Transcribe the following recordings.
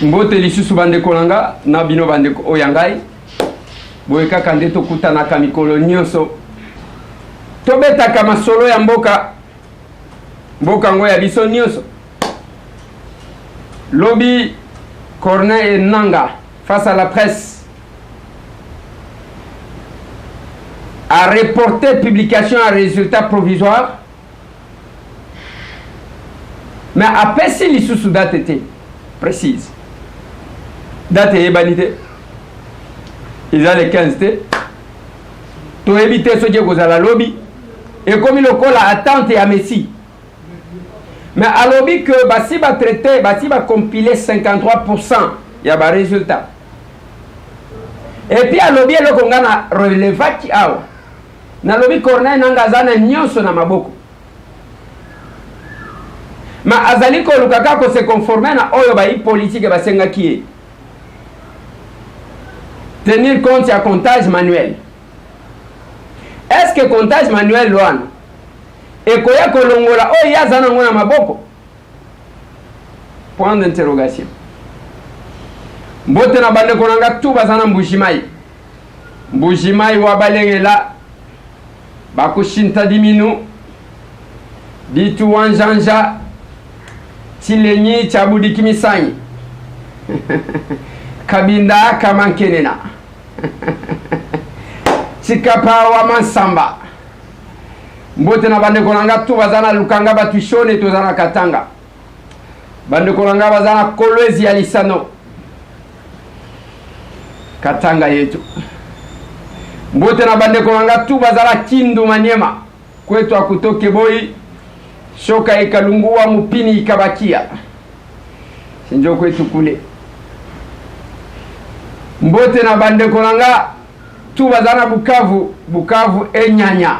Mbote lisusu bandeko nanga na bino bandeko oyangai boye kaka nde tokutanaka mikolo nyonso tobetaka masolo ya mboka ngo ya biso nyonso. Lobi Corneille Nangaa face à la presse a reporté publication à résultat provisoire, mais après si lisusu date était précise. Date et banité. Ils ont les 15 té. Pour éviter ce qui est à la lobby. Et comme il le colle à attente et à Messi. Mais à lobby que si va traiter, si va compiler 53%, il y a un résultat. Et puis à lobby, le Congo a relevé qui a. Na lobby Corneille Nangaa zana nyonso na maboko. Mais azali ko lukaka ko se conformer na oyo ba politique ba senga qui tenir compte à comptage manuel. Est-ce que comptage manuel loan et koya ko longola o ya zana ngona maboko? Point d'interrogation. Mbote na bande ko nanga tu bazana Mbushimai wa balengela bakushinta diminu bitu wanjanja Tilenyi chabudi kimisanyi kabinda kamankenena chikapa wa mansamba mbote na bande konanga tu bazana lukanga batushone tozana katanga bande konanga bazana kolwezi ya lisano katanga yetu mbote na bande konanga tu bazana kindu Manyema kwetu akutoke boyi shoka ikalungua mupini ikabakia sinjo kwetu kule mbote na bande konanga tu bazana Bukavu enyanya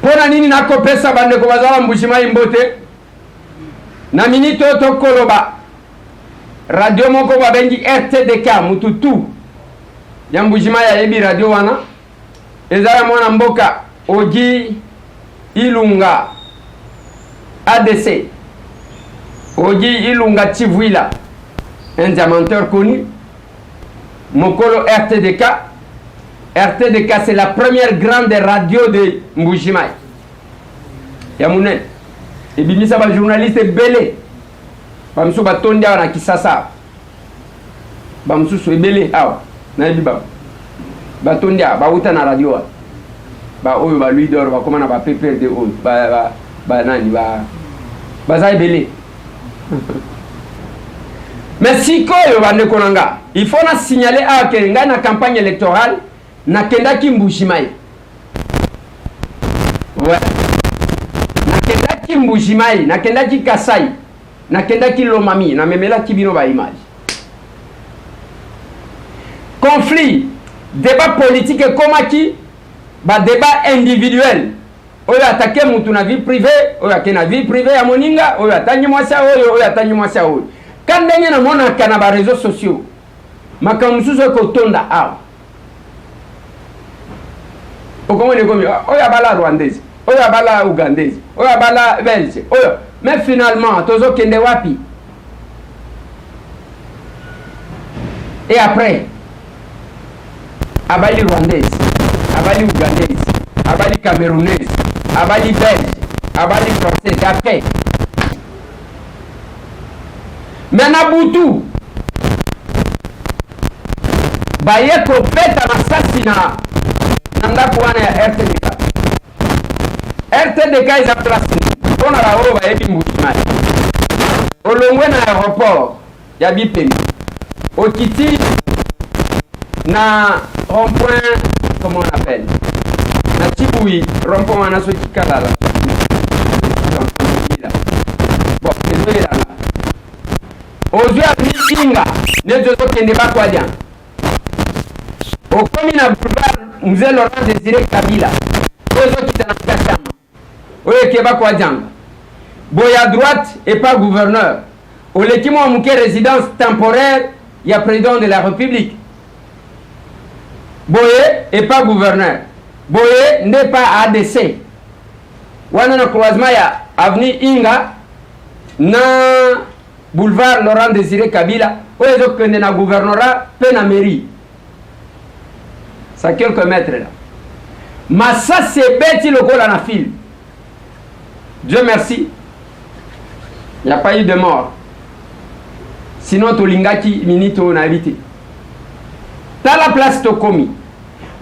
pona nini nako pesa bande ko bazana Mbushimai mbote na minito to koloba radio moko babengi RTDK mututu ya Mbushimai ya ebi radio wana ezala mwana mboka Oji Ilunga ADC Oji Ilunga Tivwila, un diamanteur connu. Mokolo RTDK. RTDK c'est la première grande radio de Mbushimai. Yamounen. Et bimisa ba journaliste belé. Bamsu batondi awa na Kisasa. Bamsu so belé awa na biba. Batondi awa ba uta na radio. Ba oyo ba lui d'or ba komana ba pepper de oyo ba nani ba za belé. Mais si koyo bande konanga, il faut na signaler à que ngai na campagne électorale na kendaki Mbushimai. Ouais. Na kendaki Mbushimai, na kendaki Kasai, na kendaki Lomami, na memela kibino ba image. Conflit, débat politique komaki, ba débat individuel. Oyo attaquer mutu na vie privée, oyo akena vie privée ya moninga, oyo atanyi mwasa oyo atanyi mwasa oyo. Quand ndenge na mona kana ba réseaux sociaux makamusuzo ko tonda awa okomone komi oyo abala rwandaise oyo abala ougandaise oyo abala belge oyo mais finalement tozo kende wapi? Et après abali rwandaise abali ougandaise abali camerounaise abali belge abali française après Mena butu baye ko peta masasi na ndako wana ya RTDK. RTDK iza place pona la oyo bayebi Mbushimai olongwe na aéroport ya Bipemi okiti na rond-point, comment on appelle, na Tibouyi rond-point wana so kikalala bon désolé là ozwi avenue Inga neti ozokende Bakwadia okomi na boulevard Mzee Laurent Désiré Kabila ozokita na Kachama oyo eke Bakwadianga boye à droite et pas gouverneur oleki mwa moke résidence temporaire ya président de la République boye et pas gouverneur boye n'est pas ADC wana na croisement ya avenue Inga na boulevard Laurent Désiré Kabila oyo ezokende na gouvernorat pe na mairie. C'est à quelques mètres là. Mais ça c'est bête le col en fil. Dieu merci. Il n'y a pas eu de mort. Sinon tolingaki minito na habité. T'as la place to komi.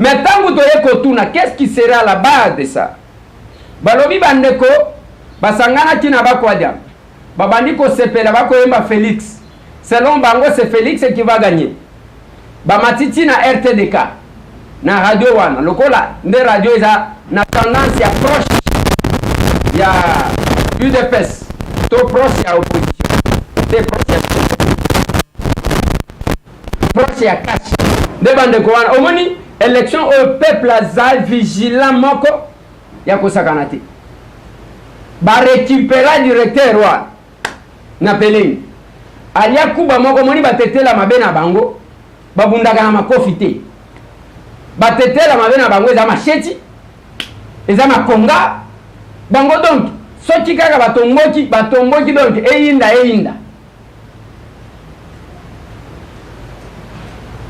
Mais tant que tu es kotuna, qu'est-ce qui sera à la base de ça? Balobi bandeko basangana tina Bakwadia. Babandiko sepela bako yemba Félix. Selon bango c'est Félix qui va gagner. Bamatiti na RTDK. Na radio wana lokola nde radio eza na tendance ya proche ya UDPS to proche ya opposition te proche ya cash nde bandeko wana omoni élection au peuple aza vigilant moko ya kosakana te ba récupérer directeur wana na peleni alia kuba moko moni batetela mabe na bango babundaka na makofi te batetela mabe na bango eza macheti eza makonga bango donc soki kaka batomboki donc eyinda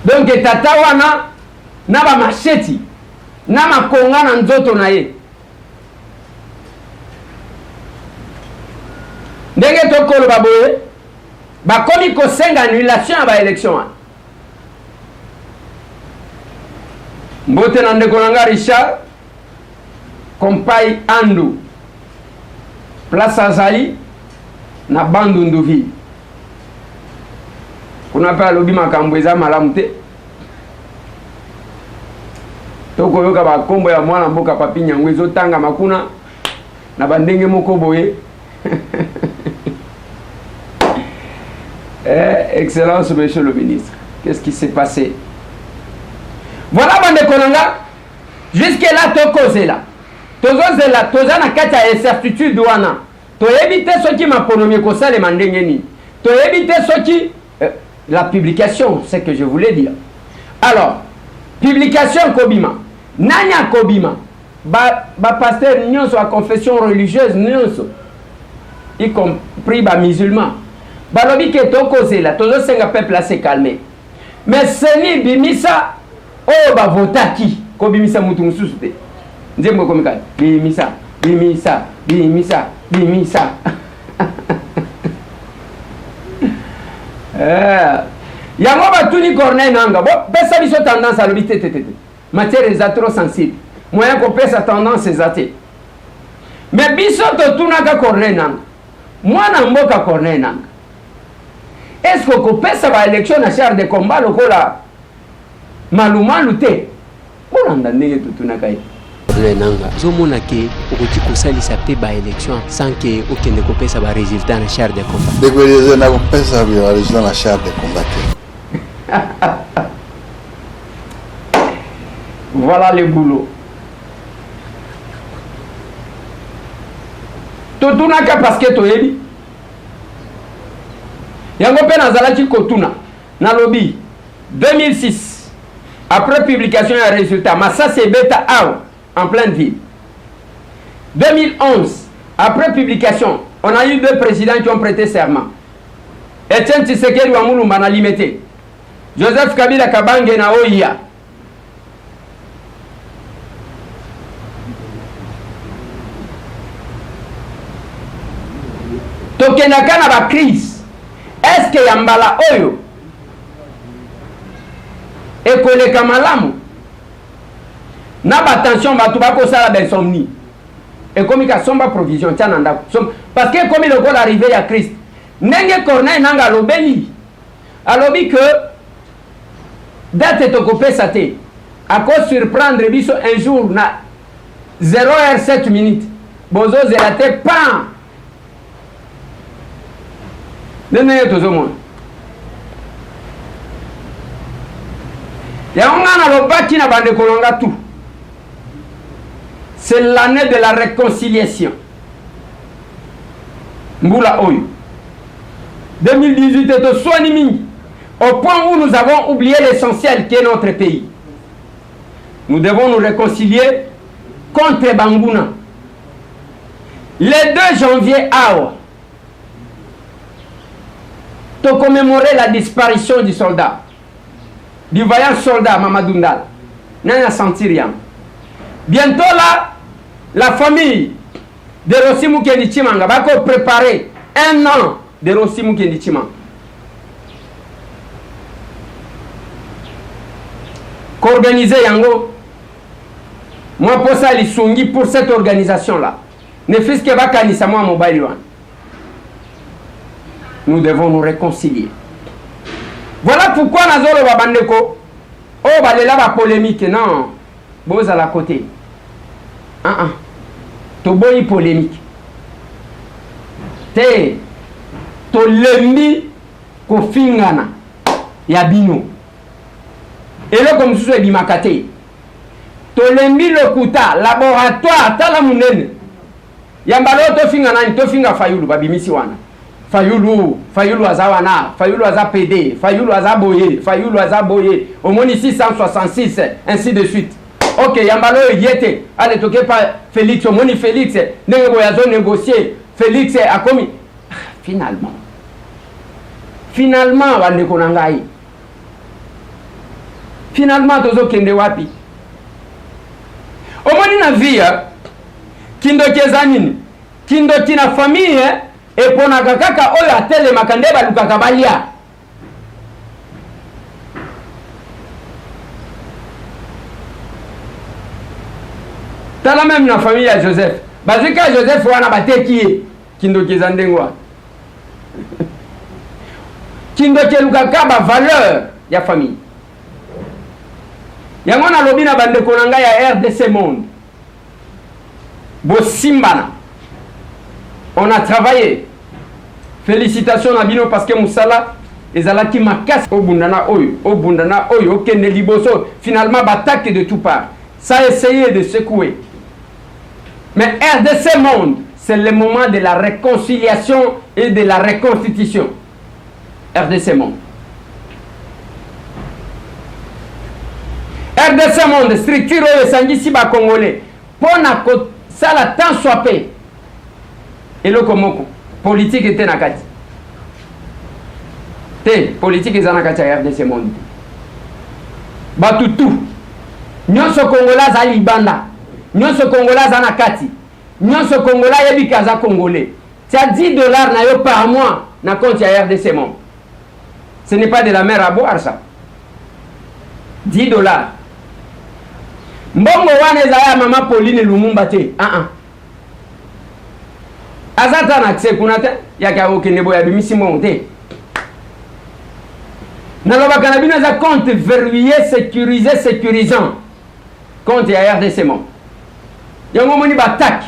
donc tata wana na ba macheti na makonga na nzoto na ye ndenge tokoloba boye bakomi kosenga annulation ya baélection wana. Mbote na ndeko nanga Richard Kompai Andu place azali na Bandundu ville kuna pa lobi makambo eza malamu te toko yoka ba kombo ya mwana mboka Papi Nyango ezotanga makuna na bandenge moko boye. Excellence monsieur le ministre, qu'est-ce qui s'est passé? Voilà bande konanga jusque là tokoze là tozozela tozana kati ya incertitude wana to éviter ce qui m'a pronommé ko sale mandenge ni to éviter ce qui la publication, c'est que je voulais dire. Alors publication kobima nanya kobima ba pasteur nyonso a confession religieuse nyonso y compris ba musulman balobi ke tokoze là tozosenga peuple à se calmer mais seni bimisa oh ba votaki ko bimisa mutu mususu te nzembo komika bimisa yango batuni Corneille Nanga bo pesa biso tendance à l'obité tete matière est trop sensible moyen ko pesa tendance ezate mais biso to tunaka Corneille Nanga mwana mboka Corneille Nanga est-ce que ko pesa ba élection na char de combat lokola malumalu te bolanda ndenge tutunaka ye nanga zomona ke okoti kosalisa pe ba élection sans que okende kopesa ba résultat na char de combat dekoyeze na kopesa ba résultat na char de combat. Voilà le boulot. Tutunaka parce que toyebi yango pe nazalaki kotuna na lobby 2006 après publication et résultat Massa c'est bêta en pleine ville. 2011 après publication on a eu deux présidents qui ont prêté serment, Etienne Tshisekedi wa Mulumba na Limete, Joseph Kabila Kabange na Oya. Tokenaka na ba crise est-ce que yambala oyo ekoleka malamu na ba tension batu bako sala bensomni et comme ka somba provision tiana ndako parce que comme le gol arrivé à Christ ndenge Corneille Nanga lobeli alobi que date to kopesa te ako surprendre biso un jour na 0h7 minutes bozo zelate pan nene tozo mo C'est l'année de la réconciliation. Mbula Oyo. 2018 est au Soaniming, au point où nous avons oublié l'essentiel qui est notre pays. Nous devons nous réconcilier contre Bangouna. Le 2 janvier, de commémorer la disparition du soldat, du vaillant soldat Mamadou Ndala. N'a senti rien. Bientôt là, la famille de Rossi Mukendi Chimanga va préparer 1 an de Rossi Mukendi Chimanga. Qu'organiser Yango, moi pour ça les songi pour cette organisation là. Ne fils que va kanisa moi mobile one. Nous devons nous réconcilier. Voilà pourquoi Nazolo Babandeko, oh balela ba polémique non, boz à la côté. To boyi polémique. Te to lembi ko fingana ya bino. Et là comme ça bimakate. To lembi lokuta laboratoire tala munene. Yambalo to fingana ni to finga fayulu babimisi wana. Fayulu azawana, Fayulu aza PD, Fayulu aza boye, au moins 666, ainsi de suite. Ok, Yambalo yete, allez toquer par Félix, au moins Félix, négociation négocier, Félix a commis. Finalement, wande konangai. Finalement, tozo kende wapi. Au moins na vie, kindo kezanini, kindo tina famille, et pour nakaka oyo atele makande balukaka balia. Tala même na famille ya Joseph. Bazika Joseph wana bateki kindo kezandengwa. Kindo kelukaka ba valeur ya famille. Yango na lobi na bande konanga ya RDC Monde. Bo simbana. On a travaillé. Félicitations à Bino parce que Moussala ezalaki makasi au bundana oyo kende liboso finalement battaque de tout part. Ça a essayé de secouer. Mais RDC Monde, c'est le moment de la réconciliation et de la reconstitution. RDC Monde. RDC Monde, structure de Sangisi ba congolais. Pona ko sala tant soipé. Et le komoko politique était nakati. Politique est nakati à RDC Monde. Batutu. Nyonso Congolais za Libanda. Nyonso Congolais za nakati. Nyonso Congolais yebi kaza Congolais. C'est $10 na yo par mois na compte ya RDC Monde. Ce n'est pas de la mer à boire ça. $10. Mbongo wana za mama Pauline Lumumba te. Azata na accès kunate yaka okenebo ya bimisi monte. Naloba kanabina za compte verrouillé sécurisant. Compte ya RDC Monde. Yango moni batak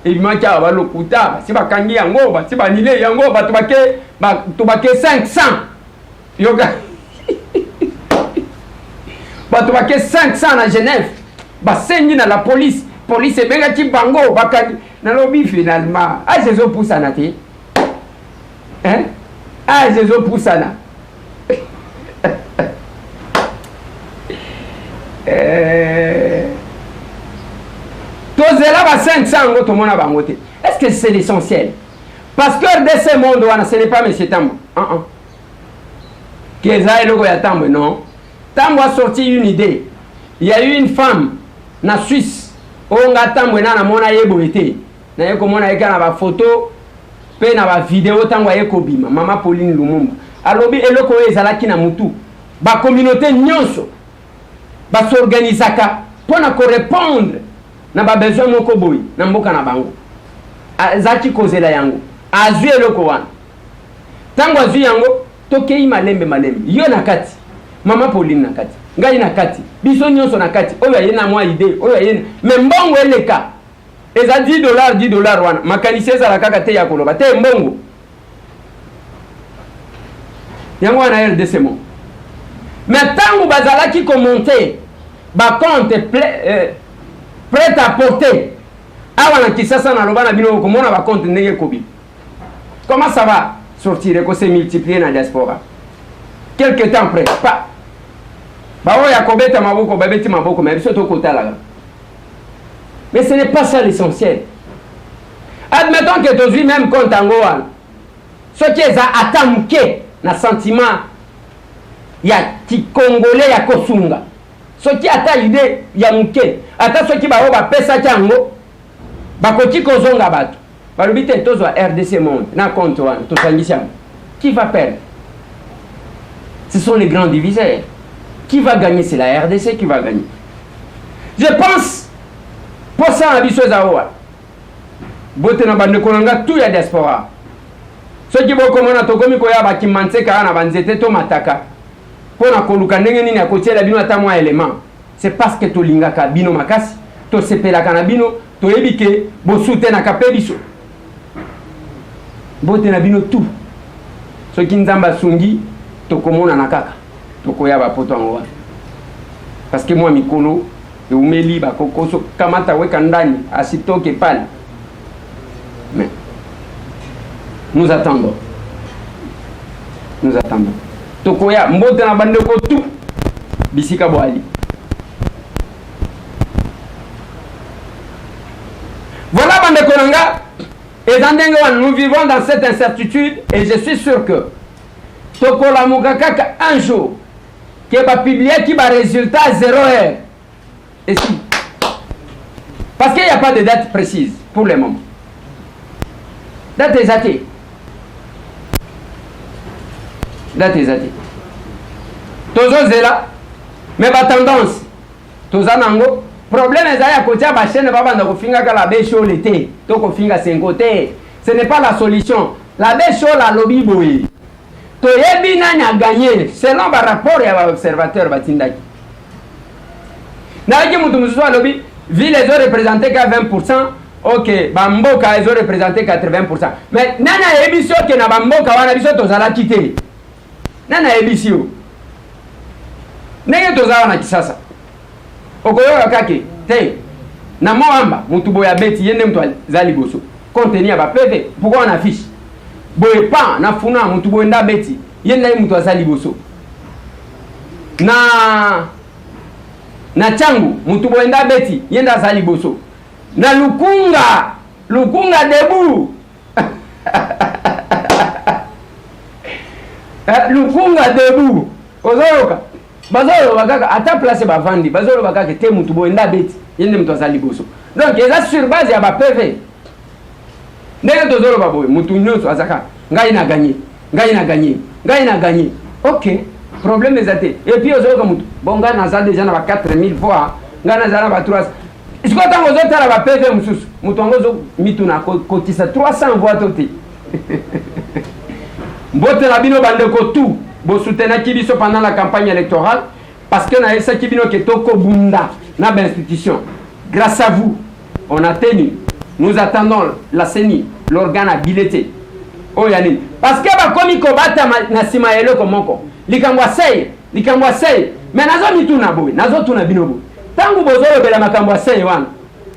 et bimaka ba lokuta si bakangi yango ba si banile yango ba tubake 500. Yoga. Ba tubake 500 na Genève. Ba sengi na la police benga ki bango bakani na lobi finalement Jésus poussana te Jésus poussana tozela ba 500 ngo tomona bango te. Est-ce que c'est l'essentiel? Parce que de ce monde ce n'est pas monsieur Tambo. Keza eloko ya Tambo non. Tambo a sorti une idée. Il y a eu une femme na Suisse. Onga Tambo na mona yebo ete. Na yeko mona yeka na ba photo pe na ba vidéo tango yeko bima mama Pauline Lumumba. Alobi eloko ezalaki na mutu. Ba communauté nyonso ba s'organisaka pona ko répondre na ba besoin moko boy na mboka na bango. Zaki kozela yango. Azui eloko wana. Tango azui yango tokei malembe. Yo na kati. Mama Pauline na kati. Ngai na kati. Biso nyonso na kati. Oyo yena mwa idée. Oyo yena. Mais mbongo eleka. Eza $10 wana. Makanisi ezala kaka te ya koloba. Te mbongo. Yango wana RDC Monde. mais tant que bazalaki commenter ba compte prêt à porter awana kisasa na loba na bino komona ba compte ndenge kobi. Comment ça va sortir que c'est multiplié dans la diaspora? Quelque temps après, pas. Mais ce n'est pas ça l'essentiel. Admettons que tu même compte en Gohan. Ce qui est à attaqué dans le sentiment, il y a qui Congolais, il y a Kosunga. Ce qui a l'idée, il y a Mouké. Attends, ce qui va avoir Pesa Tchango, Bakoti Kozonga Bat. Balubite tozo RDC monde, na compte wan, to sangisiam. Qui va perdre? Ce sont les grands diviseurs. Qui va gagner? C'est la RDC qui va gagner. Je pense pour ça à biso zawa. Bote na bande kolanga tout ya diaspora. Ceux qui vont komona tokomi ko ya ba kimanseka na banzete to mataka. Pona koluka ndenge nini akotiela bino ata mwa élément. C'est parce que to lingaka bino makasi, to sepelaka na bino, to yebike bo soutenaka pe biso. Bote na bino tout. Ce qui nzamba sungi tokomona na kaka. Tokoya ba poto ngwa. Parce que moi mikolo e umeli ba kokoso kamata weka ndani asitoke pale. Mais nous attendons. Nous attendons. Tokoya mbote na bande ko tout bisika boali. Voilà bande konanga. Et dans nous vivons dans cette incertitude et je suis sûr que Tokola Mugakaka un jour qui va publier qui va résultat 0 heure. Et si. Parce qu'il n'y a pas de date précise pour le moment. Date exacte. Date exacte. Tozo zela mais ba tendance tozanango. Problème est à côté de la chaîne, la bécho l'été, ce n'est pas la solution. La bécho, la lobby boui. Toyebi n'a gagné, selon le rapport et l'observateur Batindaki. N'a pas lobby, vu les autres représentés qu'à 20%, ok, Bamboka les autres représentés 80%. Mais Nana Ebisio qui n'a Bamboka, on a vu ça, tozala quitté. Nana Ebisio. N'est-ce pas Kisasa? Okoyoka kake te na moamba mutu boya beti yende mtu zali boso contenu ba PV pourquoi on affiche boye pa na funa mutu boenda beti yende mtu azali boso na changu mutu boenda beti yenda azali boso na lukunga debu lukunga debu ozoyoka bazolo bakaka ata place bavandi bazolo bakaka te mutu boenda beti yende mutu azali boso donc eza sur base ya ba PV ndenge tozolo baboye mutu nyonso azaka ngai na gagner ok problème ezate et puis ozolo mutu bon ngai naza déjà na ba 4000 voix ngai naza na ba 300 isiko tango zotala ba PV mususu mutu ngozo mitu na kotisa 300 voix tote mbote na bino bandeko tout bo soutenir Kibiso pendant la campagne électorale parce que na esa Kibino ketoko bunda na institution. Grâce à vous, on a tenu. Nous attendons la CENI, l'organe habilité. Oh yani parce que ba komi ko bata na sima yelo komoko. Likambwa sei, mais nazo mituna boy, nazo tuna bino boy. Tangu bozolo bela makambwa sei wana.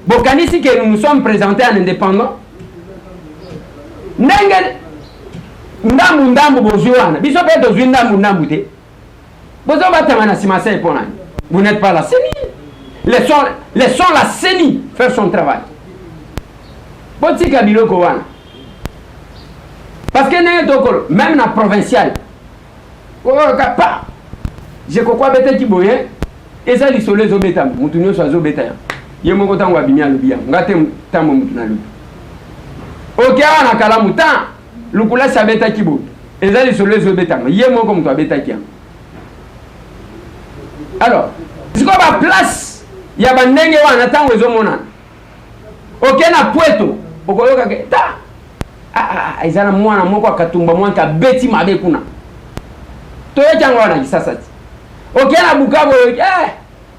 Bokanisi que nous sommes présentés en indépendant. Ndenge ndambu bozuana biso pe dozwi ndambu te bozo batama na sima sai pona vous n'êtes pas la CENI laissons la CENI faire son travail botika biloko wana parce que ndenge tokolo même na provincial pas je kokwa beta ki boye eza lisolo ezobeta mutu nyonso azobeta ya ye moko tango abimia lobi ngate tambo mutu na lobi ok wana kala muta lukula sabeta kibo ezali solo ezobetanga ye moko mutu abetaki alors siko ba place ya bandenge wana tango ezomona ok na Pweto okoyoka ke ta ezana mwana moko akatumba mwana ka beti mabe kuna toyeka ngwana kisasa ti ok na Bukavu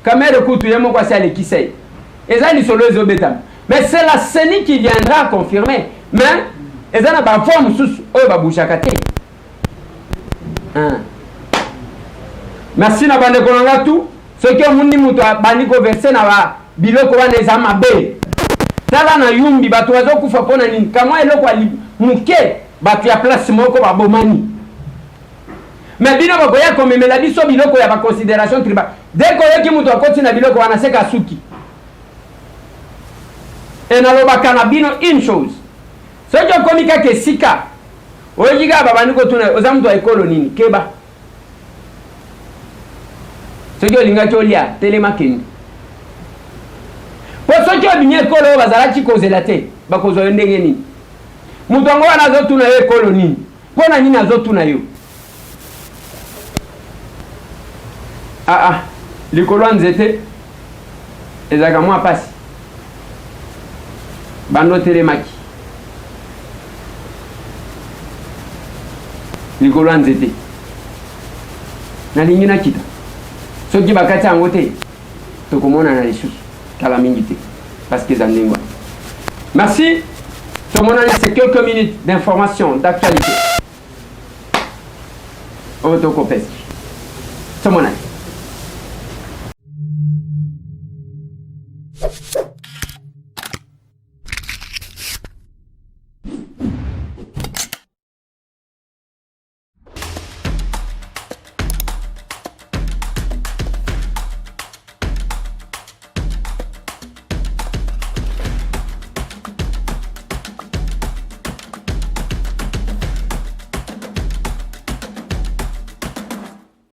kamera kutu ye moko asi alekisei ezali solo ezobetanga mais c'est la CENI qui viendra confirmer mais ezana ba forme sous oyo ba bouchaka te merci na bande konanga tout ce que mundi muto bandi ko verser na ba biloko wana eza mabe tala na yumbi bato bazo kufa pona nini kamwa eloko ali muke bato ya place moko ba bomani mais bino bako ya komemela biso biloko ya ba considération tribal dès ko yoki muto akoti na biloko wana seka suki et na lobaka na bino une chose ce que komika ke sika oyiga baba niko tuna ozamuto ekolo nini keba ce que linga tolia telemakeni po ce que binye ekolo bazala ci kozela te bakozwa ndenge nini muto ngo wana zotuna yo ekolo nini pona nini azotuna yo likolo nzete ezaka mwa pasi bando telemaki likolo nzete nalingi nakita soki bakati yango te tokomona na lisusu kala mingi te parce que ezandengwa merci tomonani c'est quelques minutes d'information d'actualité oyo tokopesa tomonani